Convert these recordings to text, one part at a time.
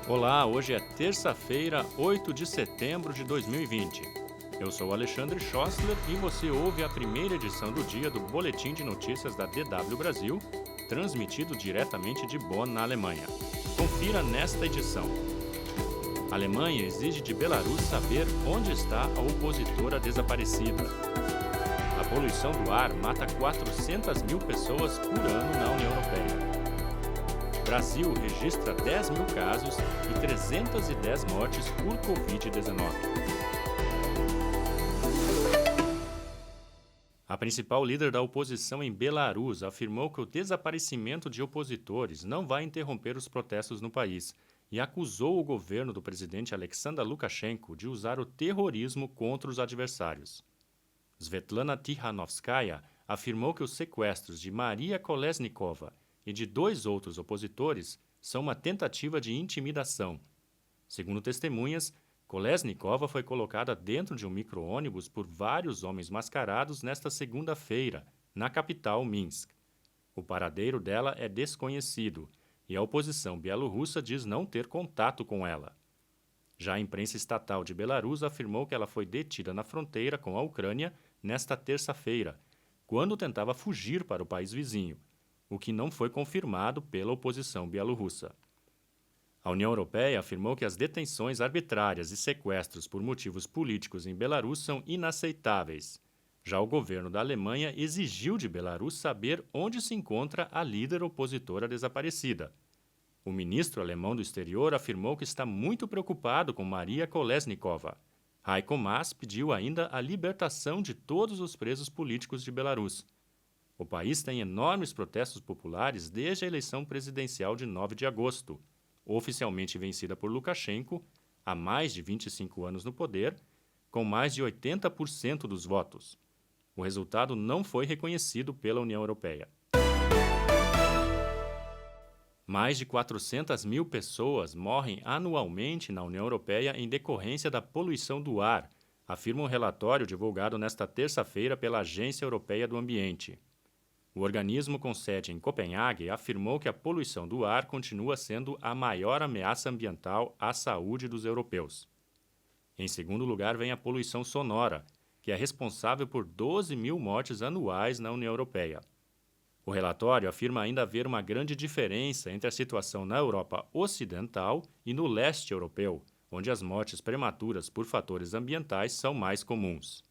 Olá, hoje é terça-feira, 8 de setembro de 2020. Eu sou Alexandre Schossler e você ouve a primeira edição do dia do Boletim de Notícias da DW Brasil, transmitido diretamente de Bonn, na Alemanha. Confira nesta edição. A Alemanha exige de Belarus saber onde está a opositora desaparecida. A poluição do ar mata 400 mil pessoas por ano na União Europeia. Brasil registra 10 mil casos e 310 mortes por Covid-19. A principal líder da oposição em Belarus afirmou que o desaparecimento de opositores não vai interromper os protestos no país e acusou o governo do presidente Alexander Lukashenko de usar o terrorismo contra os adversários. Svetlana Tikhanovskaya afirmou que os sequestros de Maria Kolesnikova e de 2 outros opositores são uma tentativa de intimidação. Segundo testemunhas, Kolesnikova foi colocada dentro de um micro-ônibus por vários homens mascarados nesta segunda-feira, na capital Minsk. O paradeiro dela é desconhecido e a oposição bielorrussa diz não ter contato com ela. Já a imprensa estatal de Belarus afirmou que ela foi detida na fronteira com a Ucrânia nesta terça-feira, quando tentava fugir para o país vizinho, o que não foi confirmado pela oposição bielorrussa. A União Europeia afirmou que as detenções arbitrárias e sequestros por motivos políticos em Belarus são inaceitáveis. Já o governo da Alemanha exigiu de Belarus saber onde se encontra a líder opositora desaparecida. O ministro alemão do exterior afirmou que está muito preocupado com Maria Kolesnikova. Heiko Maas pediu ainda a libertação de todos os presos políticos de Belarus. O país tem enormes protestos populares desde a eleição presidencial de 9 de agosto, oficialmente vencida por Lukashenko, há mais de 25 anos no poder, com mais de 80% dos votos. O resultado não foi reconhecido pela União Europeia. Mais de 400 mil pessoas morrem anualmente na União Europeia em decorrência da poluição do ar, afirma um relatório divulgado nesta terça-feira pela Agência Europeia do Ambiente. O organismo com sede em Copenhague afirmou que a poluição do ar continua sendo a maior ameaça ambiental à saúde dos europeus. Em segundo lugar vem a poluição sonora, que é responsável por 12 mil mortes anuais na União Europeia. O relatório afirma ainda haver uma grande diferença entre a situação na Europa Ocidental e no leste europeu, onde as mortes prematuras por fatores ambientais são mais comuns.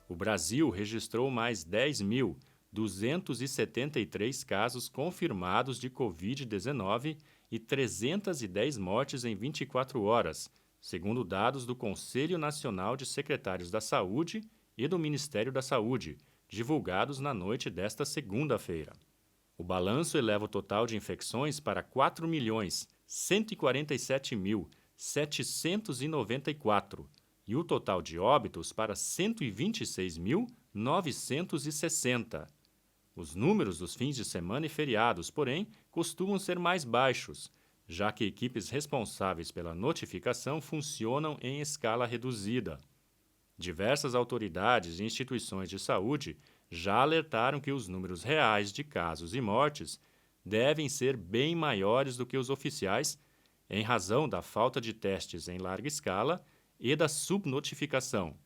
O Brasil registrou mais 10.273 casos confirmados de Covid-19 e 310 mortes em 24 horas, segundo dados do Conselho Nacional de Secretários da Saúde e do Ministério da Saúde, divulgados na noite desta segunda-feira. O balanço eleva o total de infecções para 4.147.794, e o total de óbitos para 126.960. Os números dos fins de semana e feriados, porém, costumam ser mais baixos, já que equipes responsáveis pela notificação funcionam em escala reduzida. Diversas autoridades e instituições de saúde já alertaram que os números reais de casos e mortes devem ser bem maiores do que os oficiais, em razão da falta de testes em larga escala e da subnotificação.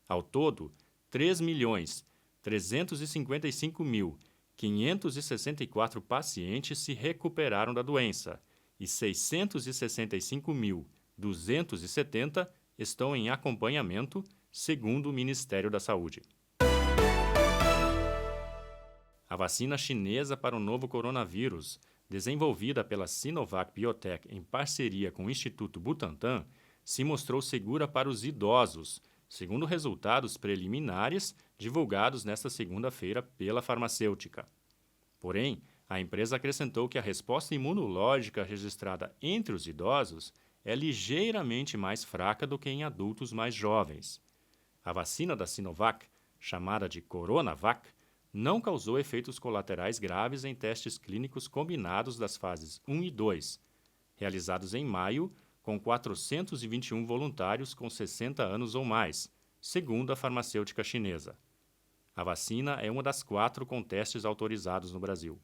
Ao todo, 3.355.564 pacientes se recuperaram da doença e 665.270 estão em acompanhamento, segundo o Ministério da Saúde. A vacina chinesa para o novo coronavírus, desenvolvida pela Sinovac Biotech em parceria com o Instituto Butantan, se mostrou segura para os idosos, segundo resultados preliminares divulgados nesta segunda-feira pela farmacêutica. Porém, a empresa acrescentou que a resposta imunológica registrada entre os idosos é ligeiramente mais fraca do que em adultos mais jovens. A vacina da Sinovac, chamada de Coronavac, não causou efeitos colaterais graves em testes clínicos combinados das fases 1 e 2, realizados em maio, com 421 voluntários com 60 anos ou mais, segundo a farmacêutica chinesa. A vacina é uma das 4 com testes autorizados no Brasil.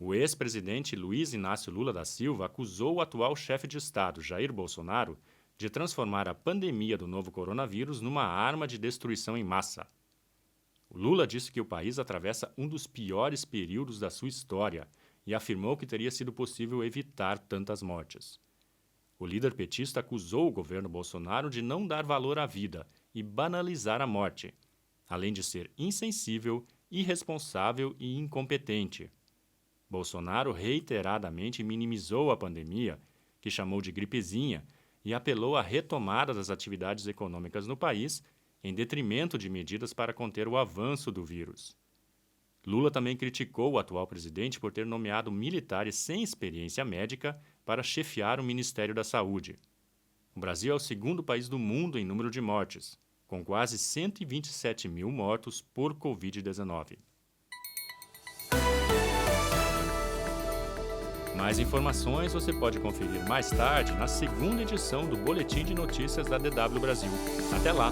O ex-presidente Luiz Inácio Lula da Silva acusou o atual chefe de Estado, Jair Bolsonaro, de transformar a pandemia do novo coronavírus numa arma de destruição em massa. O Lula disse que o país atravessa um dos piores períodos da sua história e afirmou que teria sido possível evitar tantas mortes. O líder petista acusou o governo Bolsonaro de não dar valor à vida e banalizar a morte, além de ser insensível, irresponsável e incompetente. Bolsonaro reiteradamente minimizou a pandemia, que chamou de gripezinha, e apelou à retomada das atividades econômicas no país, em detrimento de medidas para conter o avanço do vírus. Lula também criticou o atual presidente por ter nomeado militares sem experiência médica para chefiar o Ministério da Saúde. O Brasil é o segundo país do mundo em número de mortes, com quase 127 mil mortos por Covid-19. Mais informações você pode conferir mais tarde na segunda edição do Boletim de Notícias da DW Brasil. Até lá!